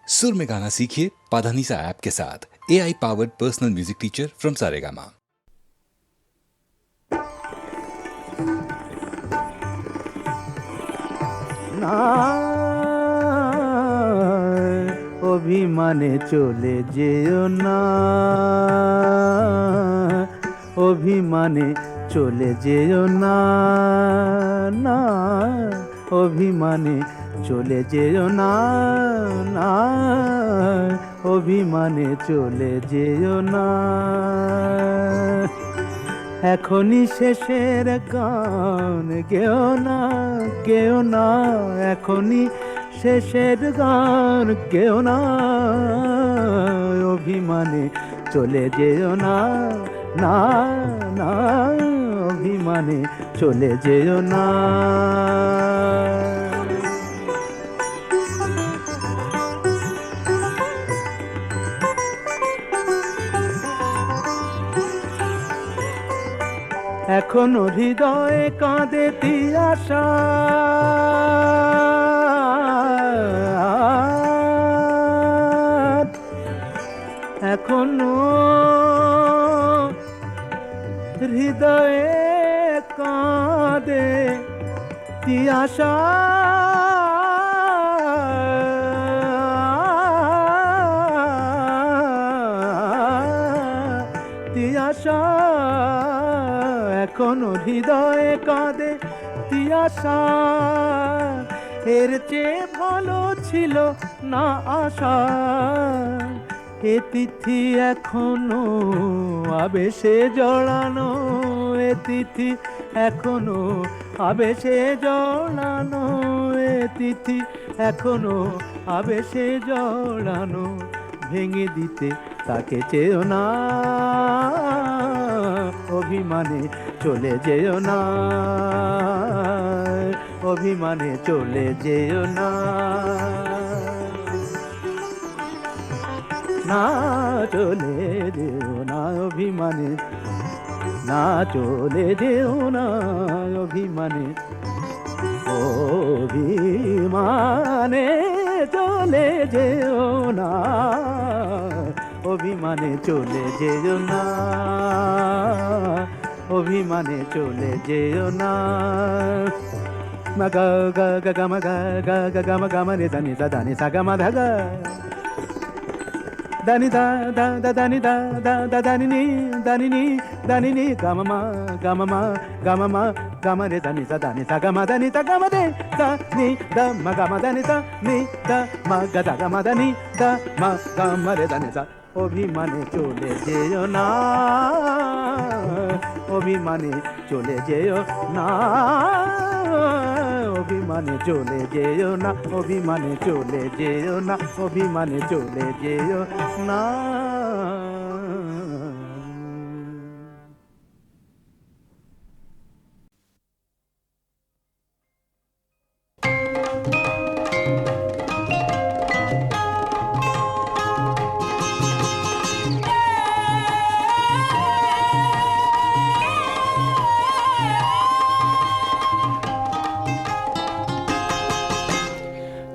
सुर में गाना सीखिए पाधानीसा ऐप के साथ। AI powered personal music teacher from Saregama. অভিমানে চলে যেও না, অভিমানে চলে যেও না, না অভিমানে চলে যেও না, না অভিমানে চলে যেও না। এখনই শেষের গান গেও না, গেও না, এখনই শেষের গান গেও না, অভিমানে চলে যেও না, না না অভিমানে চলে যেও না। এখনো হৃদয়ে কাঁদে তিয়াশা, এখনো হৃদয়ে কাঁদে তিয়াশা, তিয়াশা এখনো হৃদয়ে কাঁদে তিয়াশা। এর চেয়ে ভালো ছিল না আশা, এ তিথি এখনো আবেশে জড়ানো, এ তিথি এখনো আবেশে জড়ানো, এ তিথি এখনো আবেশে জড়ানো। ভেঙে দিতে তাকে চেয়েও না, অভিমানে চলে যেও না, অভিমানে চলে যেও না, না চলে যেও না অভিমানে, না চলে যেও না অভিমানে, অভিমানে চলে যেও না, অভিমানে চলে যেও না, অভিমানে চলে যেও না। মা গা গা গা গা মা গা গা গা গা মা গা মা রে দানি দা দানি সা গা মা ধা গা, দানি দা দা দা দানি দা দা দা দানি নি দানি নি দানি নি গা মা মা গা মা মা গা মা মা গা মা রে দানি সা দানি সা গা মা দানি তা গা মা দে দা নি দা মা গা মা দানি তা নি দা মা গা দা গা মা দানি দা মা গা মা রে দানি সা। অভিমানে চলে যেও না, অভিমানে চলে যেও না, অভিমানে চলে যেও না, অভিমানে চলে যেও না, অভিমানে চলে যেও না।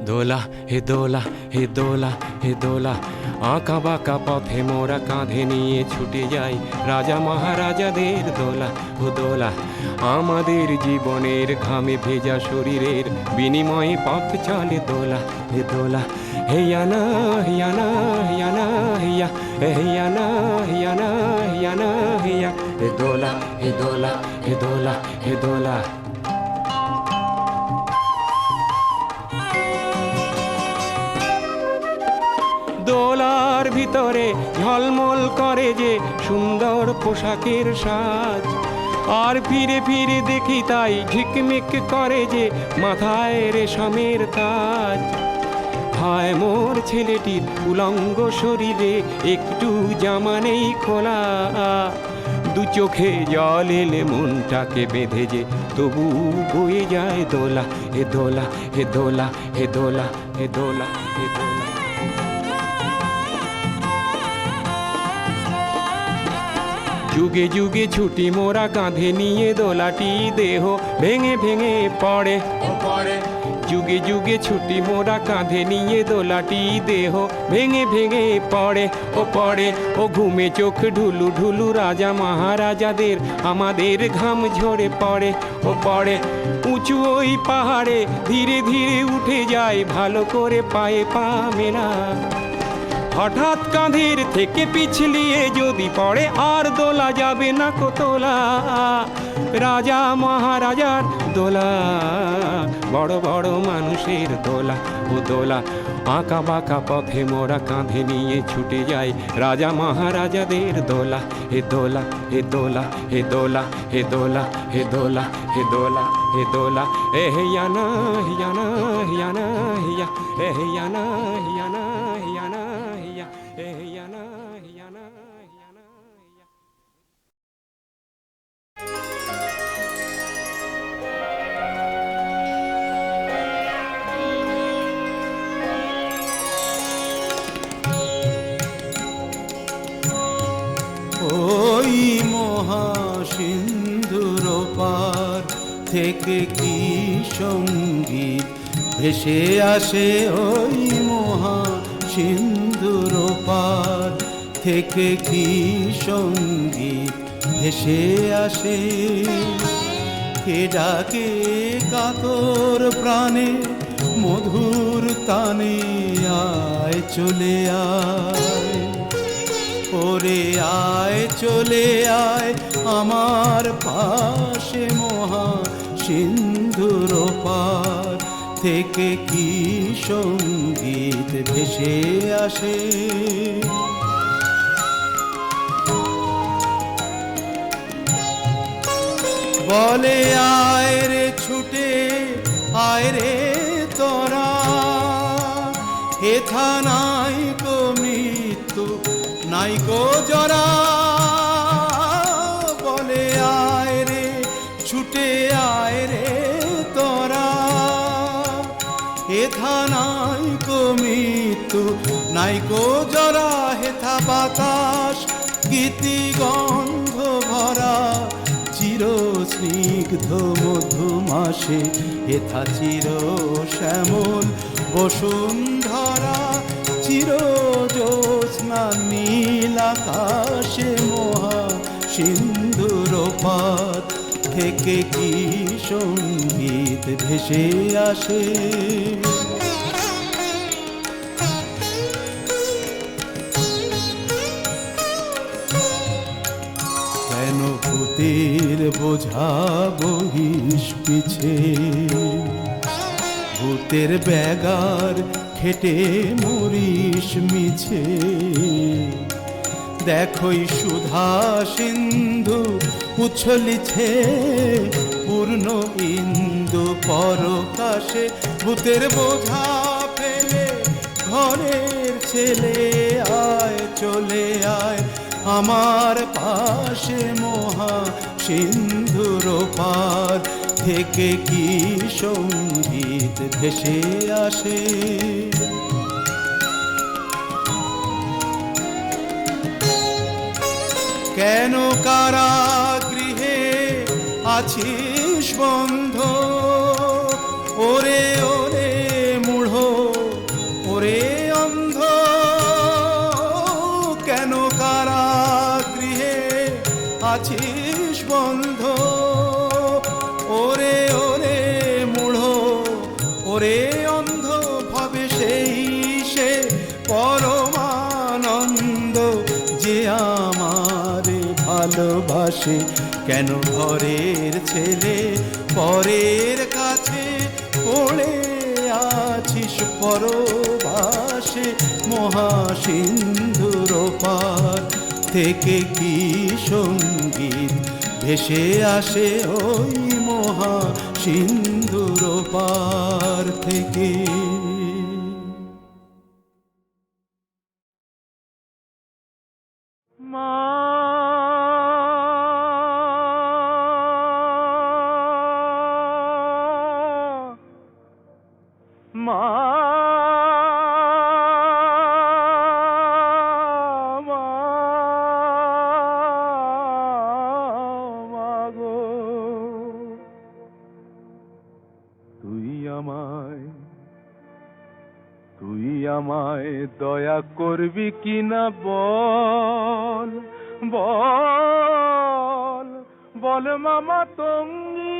দোলা হে দোলা হে দোলা হে দোলা, আঁকা বাঁকা পথে মোরা কাঁধে নিয়ে ছুটে যাই রাজা মহারাজাদের দোলা। ও দোলা আমাদের জীবনের ঘামে ভেজা শরীরের বিনিময়ে পথ চলে দোলা। হে দোলা হেয়ানা হেয়ানা হেয়ানা হেয়া, হেয়ানা হেয়ানা হেয়ানা হেয়া, হে দোলা হে দোলা হে দোলা হে দোলা। দোলার ভিতরে ঝলমল করে যে সুন্দর পোশাকের সাজ, আর ফিরে ফিরে দেখি তাই ঝিকমিক করে যে মাথায় রেশমের তাজ। হায় মোর ছেলেটির উলঙ্গ শরীরে একটু জামা নেই খোলা, দু চোখে জল এলে মনটাকে বেঁধে যে তবু বয়ে যায় দোলা। হে দোলা হে দোলা হে দোলা হে দোলা হে দোলা। যুগে যুগে ছুটি মোরা কাঁধে নিয়ে দোলাটি দেহ ভেঙে ভেঙে পড়ে, যুগে যুগে ছুটি মোরা কাঁধে নিয়ে দোলাটি দেহ ভেঙে ভেঙে পড়ে ও ঘুমে চোখ ঢুলু ঢুলু রাজা মহারাজাদের আমাদের ঘাম ঝরে পড়ে উঁচু ওই পাহাড়ে ধীরে ধীরে উঠে যায় ভালো করে পায়ে পা মেলা হঠাৎ কাঁধের থেকে পিছলিয়ে যদি পড়ে আর দোলা যাবে না কো তোলা রাজা মহারাজার দোলা বড় বড় মানুষের দোলা ও দোলা আঁকা বাঁকা পথে মোরা কাঁধে নিয়ে ছুটে যায় রাজা মহারাজাদের দোলা হে দোলা হে দোলা হে দোলা হে দোলা হে দোলা হে দোলা হে দোলা এ হিয়ানা হিয়ানা হিয়ানা হিয়া এ হিয়ানা হিয়ানা হিয়ানা হিয়া এ হিয়ানা হিয়ানা হিয়ানা হিয়া ওই মহাসিন্ধুর পার থেকে কি সঙ্গীত ভেসে আসে ওই মহাসিন্ধুর পার থেকে কি সঙ্গীত ভেসে আসে কে ডাকে কাতর প্রাণে মধুর তানে আয় চলে আয় ওরে আয় চলে আয় আমার পাশে মহা সিন্ধুর পার থেকে কি সঙ্গীত ভেসে আসে বলে আয় রে ছুটে আয় রে তোরা হেথা নাই কো মৃত্যু নাই কো জরা বলে আয় রে ছুটে আয় রে তোরা হেথা নাই কো মৃত্যু নাই কো জরা হেথা বাতাস গীতি গন্ধ ভরা চির স্নিগ্ধ মধুমাসে হেথা চির শ্যামল বসুন্ধরা চির জ্যোৎস্না নীল আকাশে মহা সিন্ধুর পাত থেকে কি সঙ্গীত ভেসে আসে কেন ভূতের বোঝা বহিস পিছে ভূতের ব্যাগার খেটে মরিস মিছে দেখোই সুধা সিন্ধু উছলিছে পূর্ণ ইন্দু পরকাশে ভূতের বোঝা ফেলে ঘরের ছেলে আয় চলে আয় আমার পাশে মহা সিন্ধুর পার থেকে কি সঙ্গীত ভেসে আসে কেন কারাগৃহে আছিস বন্ধ ওরে ওরে মূঢ় ওরে অন্ধ কেন কারাগৃহে আছিস বন্ধ ওরে ওরে মূঢ় ওরে অন্ধ ভাবে সেই সে পরমানন্দ যে আমারে ভালোবাসে কেন ঘরের ছেলে পরের কাছে পড়ে আছিস পরবাসে মহাসিন্ধুর পার থেকে কি সঙ্গীত ভেসে আসে ওই মহা সিন্ধুর পার থেকে মা মা তুই আমায় আমায় দয়া করবি কিনা বল বল বল মামা তঙ্গী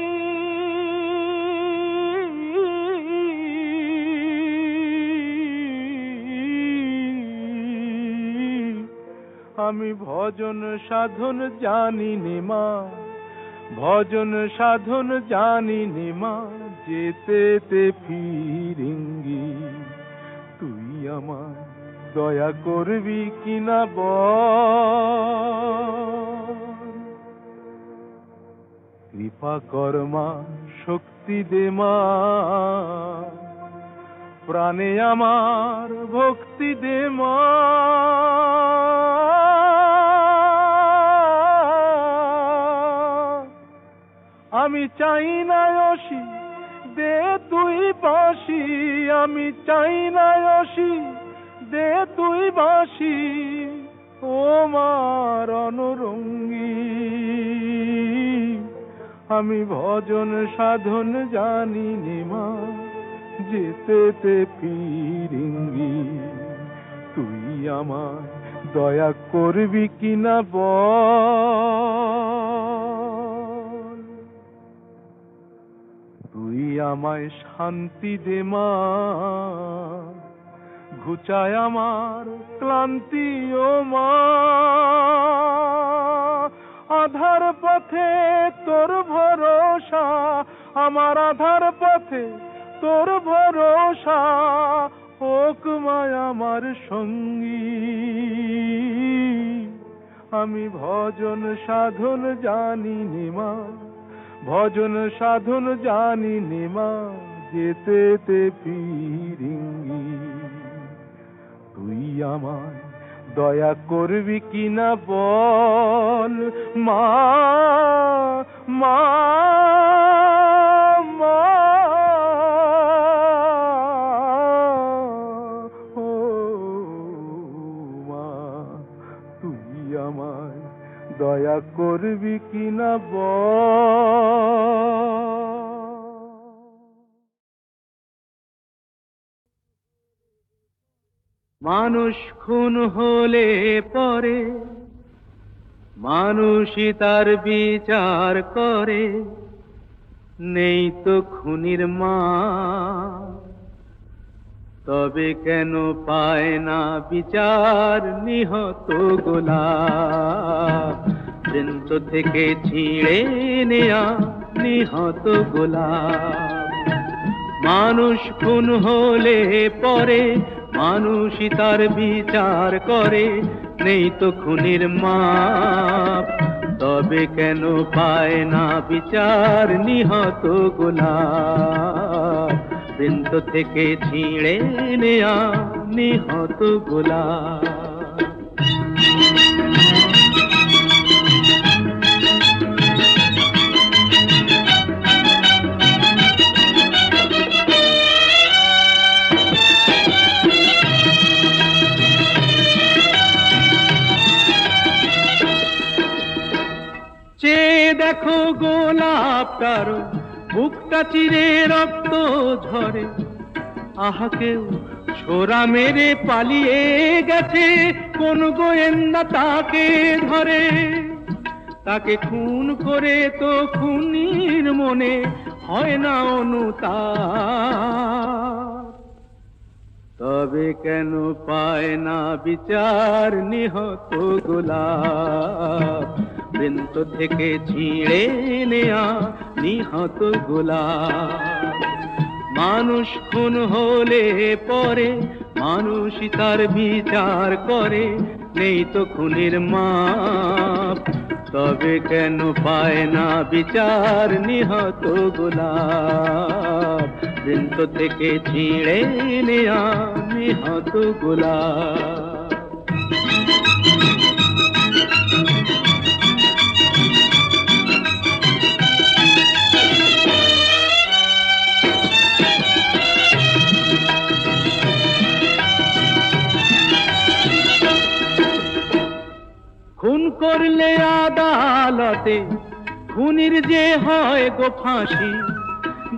আমি ভজন সাধন জানি নে মা ভজন সাধন জানি নে মা যেতে ফিরিঙ্গি তুই আমার দয়া করবি কিনা বল কৃপা কর মা শক্তি দে মা প্রাণে আমার ভক্তি দে মা আমি চাই না অসি দে তুই বাঁশি আমি চাই না অসি দে তুই বাঁশি ও মার অনুরঙ্গী আমি ভজন সাধন জানি নে মা যেতে ফিরিঙ্গি তুই আমার দয়া করবি কিনা বল তুই আমায় শান্তি দে মা ঘুচায় আমার ক্লান্তি ও মা আধার পথে তোর ভরসা আমার আধার পথে তোর ভরসা হোক মায় আমার সঙ্গী আমি ভজন সাধন জানি নে মা ভজন সাধন জানি নে মা যেতে ফিরিঙ্গি তুই আমায় দয়া করবি কিনা বল মা মা মা ও মা তুই আমায় দয়া করবি কিনা বল মানুষ খুন হলে পরে মানুষই তার বিচার করে নেই তো খুনির মা তবে কেন পায় না বিচার নিহত গোলাপ বৃন্ত থেকে ছিঁড়ে নেয়া নিহত গোলাপ মানুষ খুন হলে পরে মানুষই তার বিচার করে নেই তো খুনির মাপ তবে কেন পায় না বিচার নিহত গোলাপ বৃন্ত থেকে ছিঁড়ে নেয়া নিহত গোলাপ দেখো গোলাপটার বুকটা চিরে রক্ত ঝরে আহা কেউ ছোরা মেরে পালিয়ে গেছে কোন গোয়েন্দা তাকে ধরে তাকে খুন করে তো খুনির মনে হয় না অনুতাপ তবে কেন পায় না বিচার নিহত গোলাপ বৃন্ত থেকে ছিঁড়ে নেয়া নিহত গোলাপ মানুষ খুন হলে পরে মানুষই তার বিচার করে নেই তো খুনির মাপ তবে কেন পায় না বিচার নিহত গোলাপ বৃন্ত থেকে ছিঁড়ে নেয়া নিহত গোলাপ খুন করলে আদালতে খুনির যে হয় গো ফাঁসি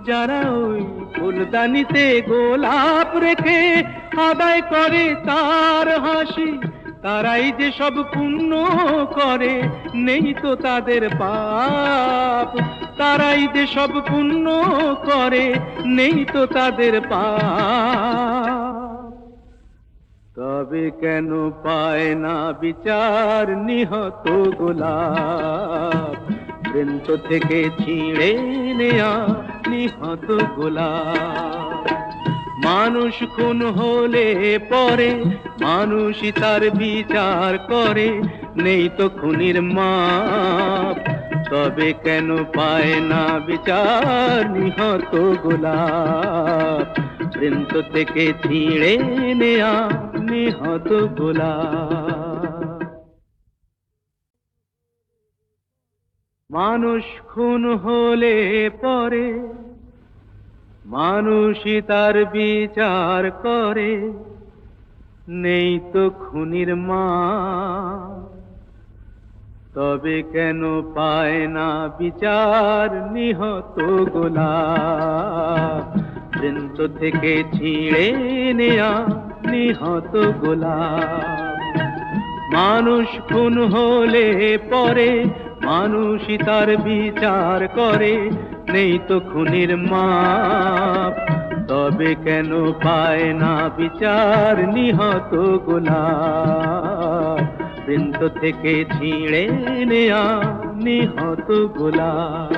যারা ওই ফুলদানিতে গোলাপ রেখে আদায় করে তার হাসি, তারাই যে সব পুণ্য করে নেই তো তাদের পাপ, তারাই যে সব পুণ্য করে নেই তো তাদের পাপ। তবে কেন পায় না বিচার নিহত গোলাপ, বৃন্ত থেকে ছিঁড়ে নেয়া নিহত গোলাপ। মানুষ খুন হলে পরে মানুষই তার বিচার করে নেই তো খুনির মাপ। তবে কেন পায় না বিচার নিহত গোলাপ, বৃন্ত থেকে ছিঁড়ে নেয়া নিহত গোলাপ। মানুষ খুন হলে পরে মানুষই তার বিচার করে নেই তো খুনির মা। তবে কেন পায় না বিচার নিহত গোলাপ, বৃন্ত থেকে ছিঁড়ে নেয়া নিহত গোলাপ। মানুষ খুন হলে পরে মানুষই তার বিচার করে নেই তো খুনির মাপ। তবে কেন পায় না বিচার নিহত গোলাপ, বৃন্ত থেকে ছিঁড়ে নেয়া নিহত গোলাপ।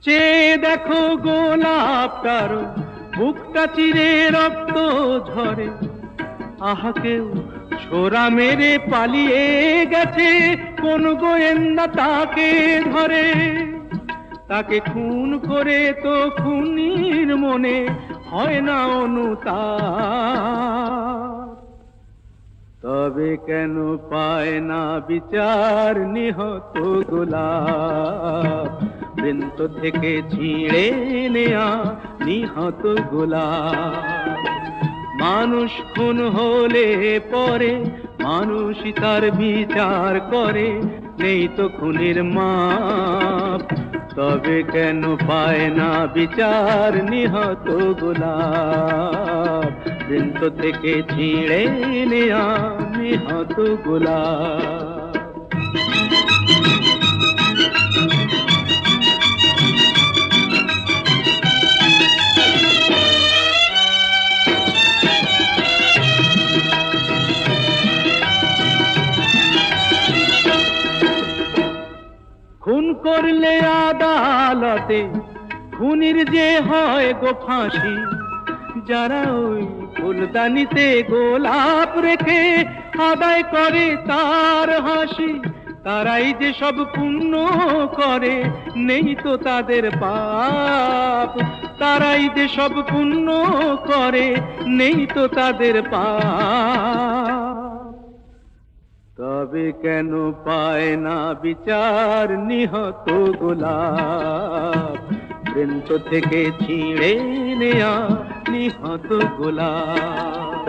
চেয়ে দেখো গোলাপটার বুকটা চিরে রক্ত ঝরে, আহা কেউ ছোরা মেরে পালিয়ে গেছে, কোন গোয়েন্দা তাকে ধরে। তাকে খুন করে তো খুনির মনে হয় না অনুতাপ। তবে কেন পায় না বিচার নিহত গোলাপ, বৃন্ত থেকে ছিঁড়ে নেয়া নিহত গোলাপ। মানুষ খুন হলে পরে মানুষই তার বিচার করে নেই তো খুনির মাপ। তবে কেন পায় না বিচার নিহত গোলাপ, বৃন্ত থেকে ছিঁড়ে নেয়া নিহত গোলাপ। খুন করলে আদালতে খুনির যে হয় গো ফাঁসি, যারা ওই ফুলদানিতে গোলাপ রেখে আদায় করে তার হাসি, তারাই যে সব পুণ্য করে নেই তো তাদের পাপ, তারাই যে সব পুণ্য করে নেই তো তাদের পাপ। তবে কেন পায় না বিচার নিহত গোলাপ, বৃন্ত থেকে ছিঁড়ে নেয়া নিহত গোলাপ।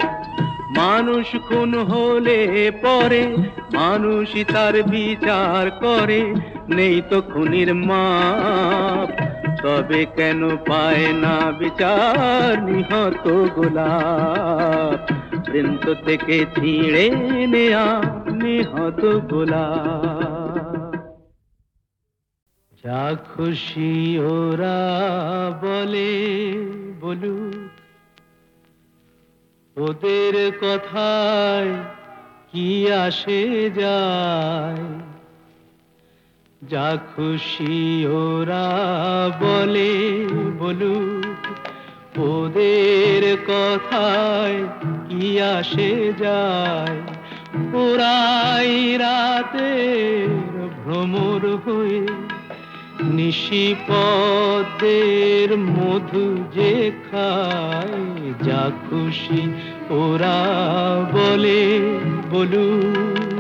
মানুষ খুন হলে পরে মানুষই তার বিচার করে নেই তো খুনির মাপ। তবে কেন পায় না বিচার নিহত গোলাপ, বৃন্ত থেকে ছিঁড়ে নেয়া নিহত গোলাপ। যা খুশি ওরা বলে বলুক, ওদের কথায় কি আসে যায়। যা খুশি ওরা বলে বলুক, ওদের কথায় কি আসে যায়। ওরাই রাতের ভ্রমর হয়ে নিশিপদের মধু যে খায়। যা খুশি ওরা বলে বলুক।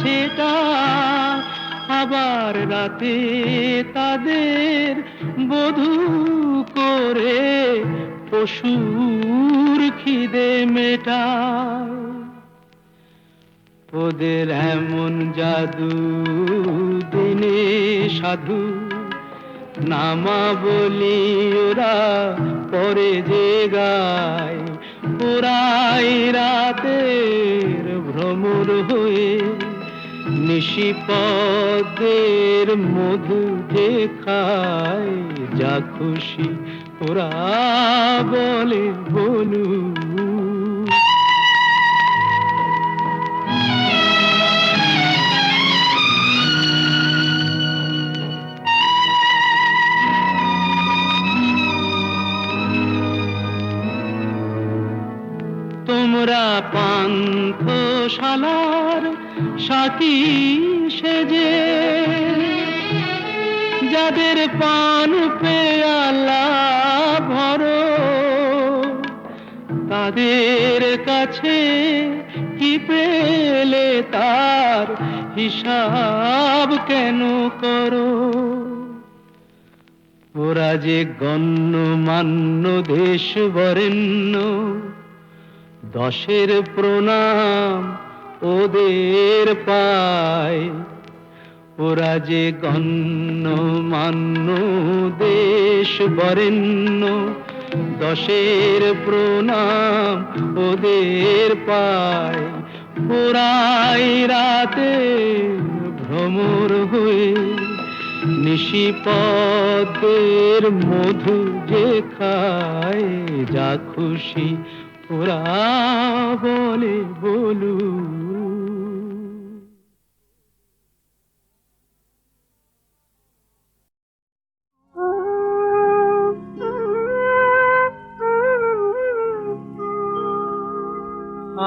গাছেটা, আবার রাতে তাদের বধূ করে পশুর খিদে মেটায়। ওদের এমন জাদু, দিনে সাধু নামা বলি ওরা পরে যে গায়, ওরাই রাতের ভ্রমর হয়ে নিশিপদের মধু যে খায়, যা খুশি ওরা বলে বলু। তোমরা পান্থশালার সাথী সেজে, যাদের পান পেয়ালা ভরো, তাদের কাছে কি পেলে তার হিসাব কেন করো? ওরা যে গণ্যমান্য দেশ বরেণ্য, দশের প্রণাম ওদের পায়। ওরা যে গণ্যমান্য দেশ বরেণ্য, দশের প্রণাম ওদের পায়। ওরাই রাতে ভ্রমর হয়ে নিশিপদের মধু যে খায়, যা খুশি ওরা বলে বলু।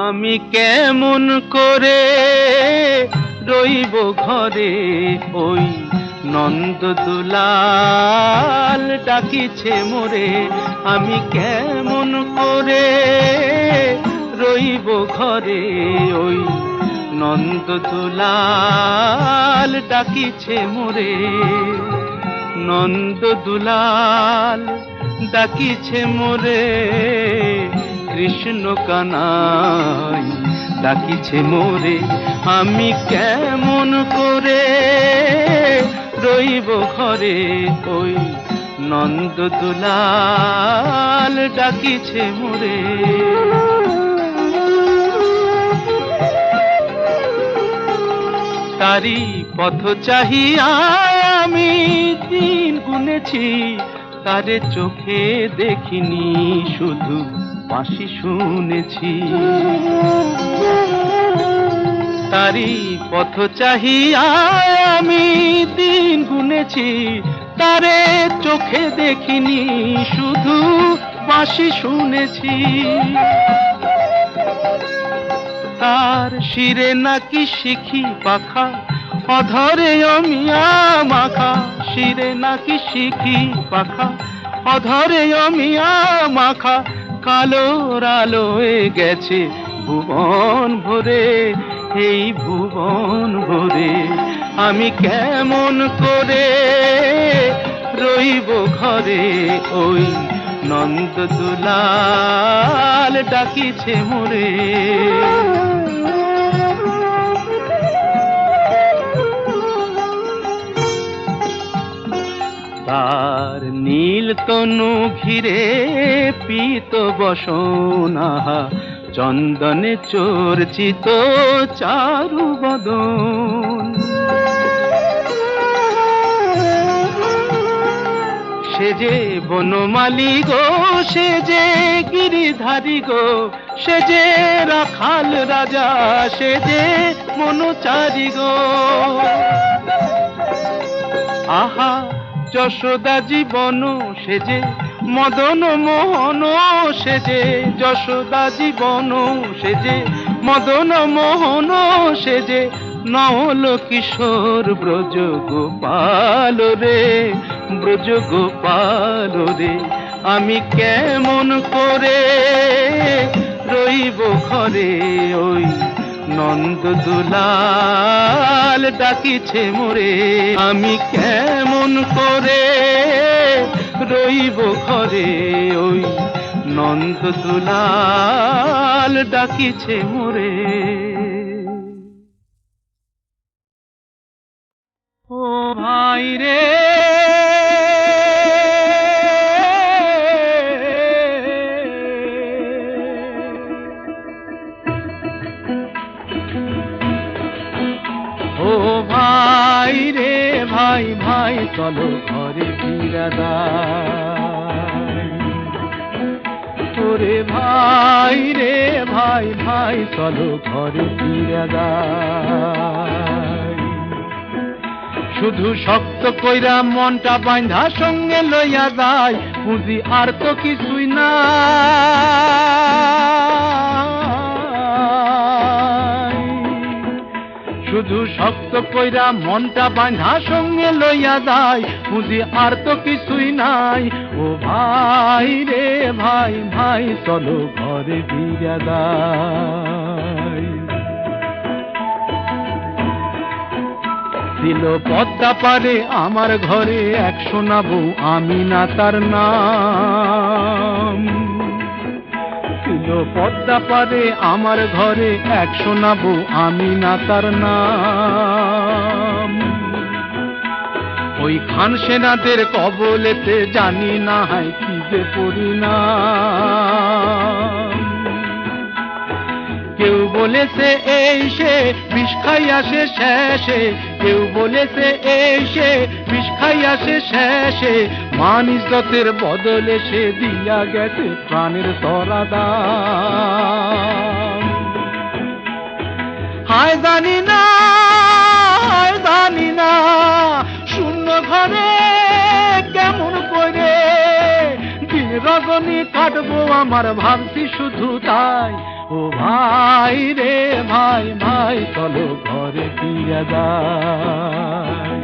আমি কেমন করে রইব ঘরে, ওই নন্দদুলাল ডাকিছে মোরে। আমি কেমন করে রইব ঘরে, ওই নন্দদুলাল ডাকিছে মোরে। নন্দদুলাল ডাকিছে মোরে, কৃষ্ণ কানাই ডাকিছে মোরে। আমি কেমন করে রইব ঘরে, ওই নন্দদুলাল ডাকিছে মোরে। তারি পথ চাহিয়া আমি দিন গুনেছি, তারে চোখে দেখিনি, শুধু বাঁশি শুনেছি। তারি পথ চাহিয়া আমি দিন গুনেছি, তারে চোখে দেখিনি, শুধু বাঁশি শুনেছি। তার শিরে নাকি শিখি পাখা, অধরে অমিয়া মাখা। শিরে নাকি শিখি পাখা, অধরে অমিয়া মাখা। কালোর আলোয় গেছে ভুবন ভরে, এই ভুবন ভরে। আমি কেমন করে রইব ঘরে, ওই নন্দদুলাল ডাকিছে মোরে। তার নীল তনু ঘিরে পীত বসনা, চন্দনে চর্চিত চারু বদন। সে যে বনমালী গো, সে যে গিরিধারী গো, সে যে রাখাল রাজা, সে যে মনোচারী গো। আহা যশোদা জীবন, সে যে মদন মোহন, সে যে যশোদা জীবন, সে যে মদন মোহন, সে যে নল কিশোর ব্রজ গোপাল রে, ব্রজ গোপাল রে। আমি কেমন করে রইব ঘরে, ওই নন্দ দুলাল ডাকিছে মোরে, আমি কেমন করে রইব ঘরে, ওই নন্দ দুলাল ডাকিছে মোরে। ও ভাই রে ভাই রে ভাই ভাই চলো ঘরে ফিরে যাই, ওরে ভাই রে ভাই ভাই চলো ঘরে ফিরে যাই। শুধু শক্ত কইরা মনটা বাঁধা সঙ্গে লইয়া যায়, বুঝি আর তো কিছুই না, শুধু শক্ত কইরা মনটা বাঁধা সঙ্গে লইয়া যায়, বুঝি আর তো কিছুই নাই। ও ভাই রে ভাই ভাই চলো ঘরে ফিরে যাই। ছিল পদ্মা পারে আমার ঘরে এক সোনা বউ, আমি না তার নাম। ছিল পদ্মা পারে আমার ঘরে এক সোনা বউ, আমি না তার নাম। ওই খান সেনাদের কবলেতে জানি না হয় কি যে পরিণাম। কেউ বলেছে এই সে বিষ খাইয়াছে শেষে, কেউ বলেছে এই সে বিষ খাইয়াছে শেষে, মান ইজ্জতের বদলে সে দিয়া গেছে প্রাণের তরাদাম। হায় জানি না হায় জানি না শূন্য ঘরে কেমন করে দিন রজনী কাটবো আমার, ভাবছি শুধু তাই। ও ভাই রে ভাই ভাই চলো ঘরে ফিরে যাই।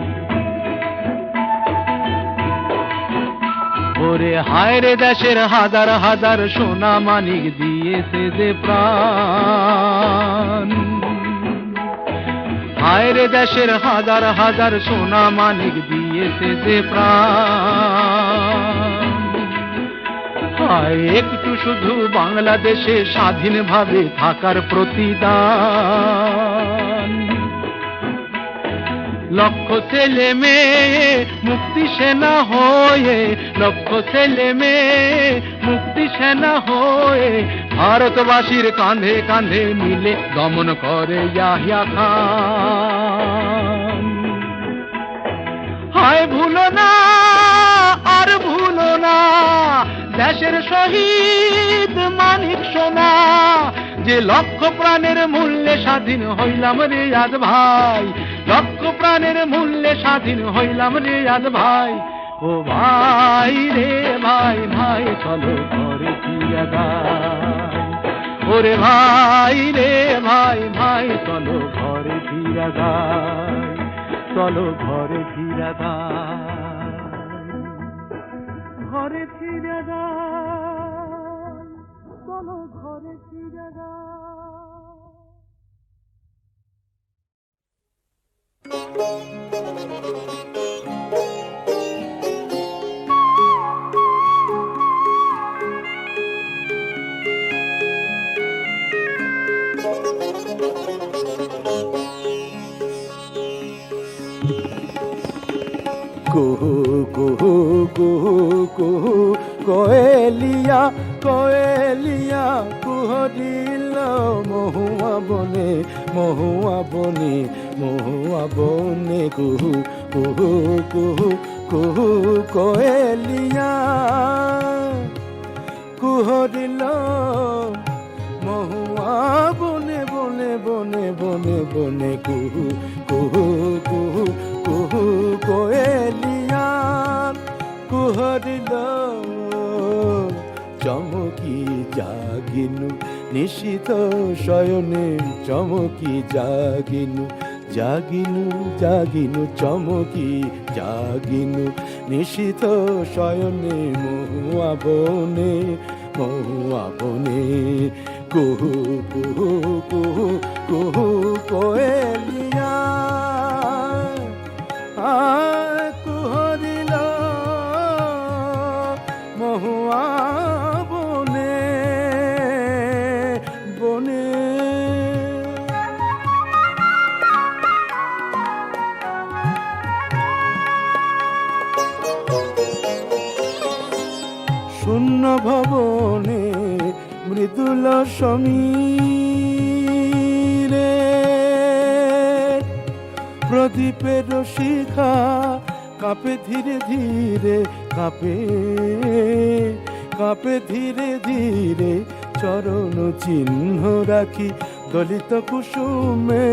ওরে হায় রে দেশের হাজার হাজার সোনা মানিক দিয়েছে যে প্রাণ, হায় রে দেশের হাজার হাজার সোনা মানিক দিয়েছে যে প্রাণ। হায় একটু শুধু বাংলাদেশে স্বাধীনভাবে থাকার প্রতিদান। লক্ষ ছেলে মেয়ে মুক্তি সেনা হয়ে, লক্ষ ছেলে মেয়ে মুক্তি সেনা হয়ে, ভারতবাসীর কাঁধে কাঁধে মিলে দমন করে ইয়াহিয়া খান। হায় ভুলো না আর ভুলো না দেশের শহীদ মানিক সোনা, যে লক্ষ প্রাণের মূল্যে স্বাধীন হইলাম রে আজ ভাই, লক্ষ প্রাণের মূল্যে স্বাধীন হইলাম রে আজ ভাই। ও ভাই রে ভাই ভাই চলো ঘরে ফিরে যাই, ওরে ভাই রে ভাই ভাই চলো ঘরে ফিরে যাই, চলো ঘরে ফিরে যাই, ঘরে ফিরে যাই, চলো ঘরে ফিরে যাই। কুহু কুহু কুহু কুহু কোয়েলিয়া কোয়েলিয়া কুহ দিল মহুয়া বনে মহুয়া বনে মহুয়া বনে কুহু কুহু কুহু কুহু কোয়েলিয়া কুহ দিল মহুয়া বনে বনে বনে বনে বনে কুহু কুহু কুহু কুহু কোয়েলিয়া কুহ দিল চমকি জাগিনু নিশিত শয়নে চমকি জাগিনু জাগিনু জাগিনু চমকি জাগিনু নিশিত শয়নে মহুয়া বনে মহুয়া বনে কুহু কুহু কুহু কুহু কোয়েলিয়া কুহরিল মহুয়া বনে বনে। শূন্য ভবনে মৃদুল সমীরে প্রদীপের শিখা কাঁপে ধীরে ধীরে, কাঁপে কাঁপে ধীরে ধীরে। চরণ চিহ্ন রাখি দলিত কুসুমে,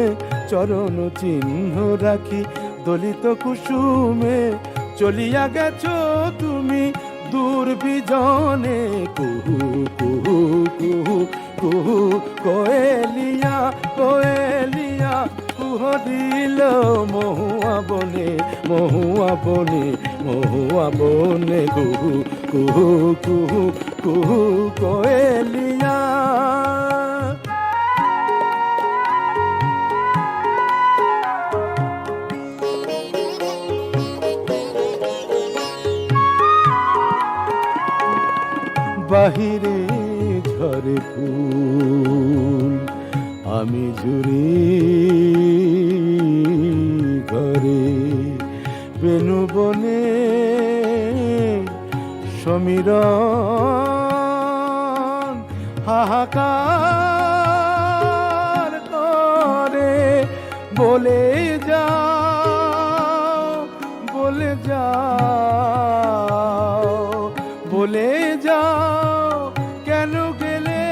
চরণ চিহ্ন রাখি দলিত কুসুমে। চলিয়া গেছো তুমি দূর বিজনে, কুহু কুহু কুহু কুহু কোয়েলিয়া কোয়েলিয়া কুহরিল মহুয়া বনে মহুয়া বনে মহুয়া বনে। কুহু কুহু কুহু কুহু কোয়েলিয়া। বাহিরে ঝরে ফুল আমি ঝুরি ঘরে, বেনু বনে সমীরণ হাহাকার করে। বলে যাও বলে যাও বলে যাও কেন গেলে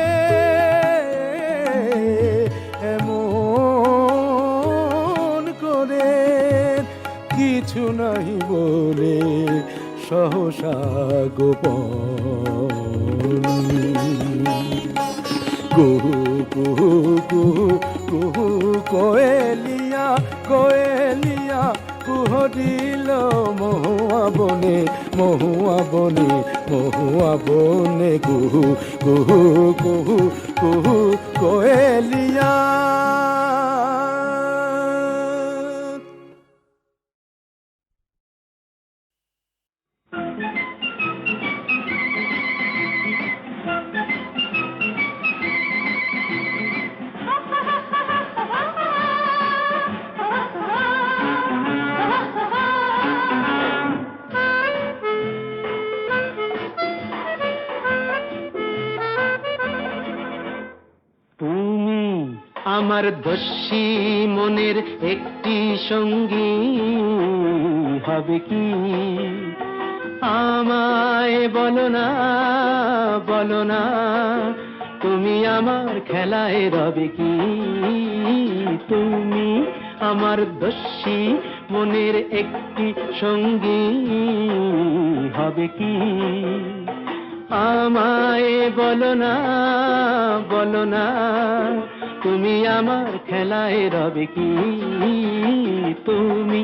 এমন করে। কিছু নাই বলে সহসা গোপন, কুহু কুহু কুহু কুহু কোয়েলিয়া কোয়েলিয়া কুহরিল মহুয়া বনে মহুয়া বনে মহুয়া বনে। কুহু কুহু কুহু কুহু কোয়েলিয়া। আমার দস্যি মনের একটি সঙ্গী হবে কি? আমায় বলো না বলো না, তুমি আমার খেলায় রবে কি? তুমি আমার দস্যি মনের একটি সঙ্গী হবে কি? আমায় বলো না বলো না, তুমি আমার খেলায় রবে কি? তুমি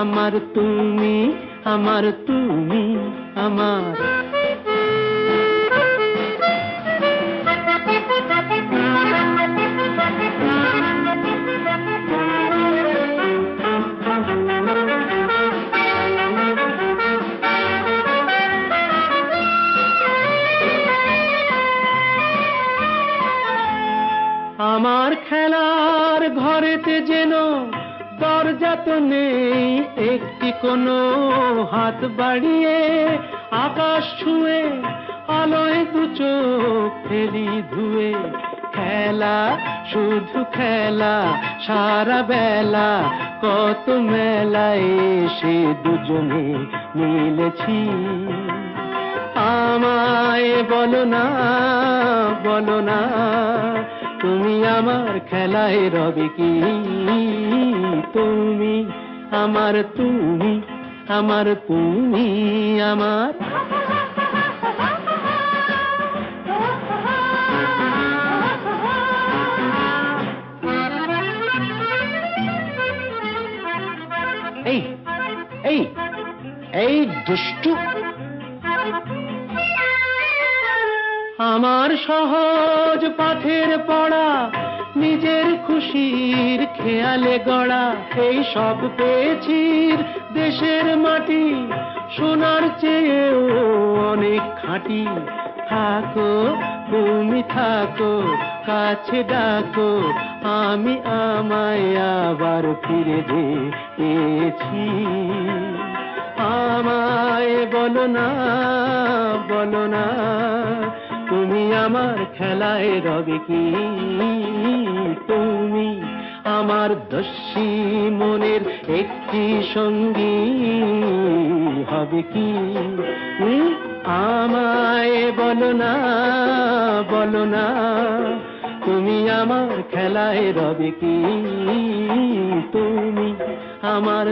আমার তুমি আমার তুমি আমার। আমার খেলার ঘরেতে যেন দরজা তো নেই একটি কোনো, হাত বাড়িয়ে আকাশ ছুঁয়ে আলোয় দু চোখ ফেলি ধুয়ে। খেলা শুধু খেলা সারা বেলা, কত মেলায় এসে দুজনে মিলেছি। আমায় বলো না বলো না, তুমি আমার খেলায় রবে কি? তুমি আমার তুমি আমার তুমি আমার। এই এই এই দুষ্টু, আমার সহজ পাথের পড়া নিজের খুশির খেয়ালে গড়া এই সব পেয়েছি দেশের মাটি সোনার চেয়েও অনেক খাঁটি থাকো তুমি থাকো কাছে ডাকো আমি আমায় আবার ফিরে যেয়েছি আমায় বলো না তুমি আমার খেলায় রবে কি তুমি আমার দস্যি মনের একটি সঙ্গী হবে কি আমায় বলো না তুমি আমার খেলায় রবে কি তুমি আমার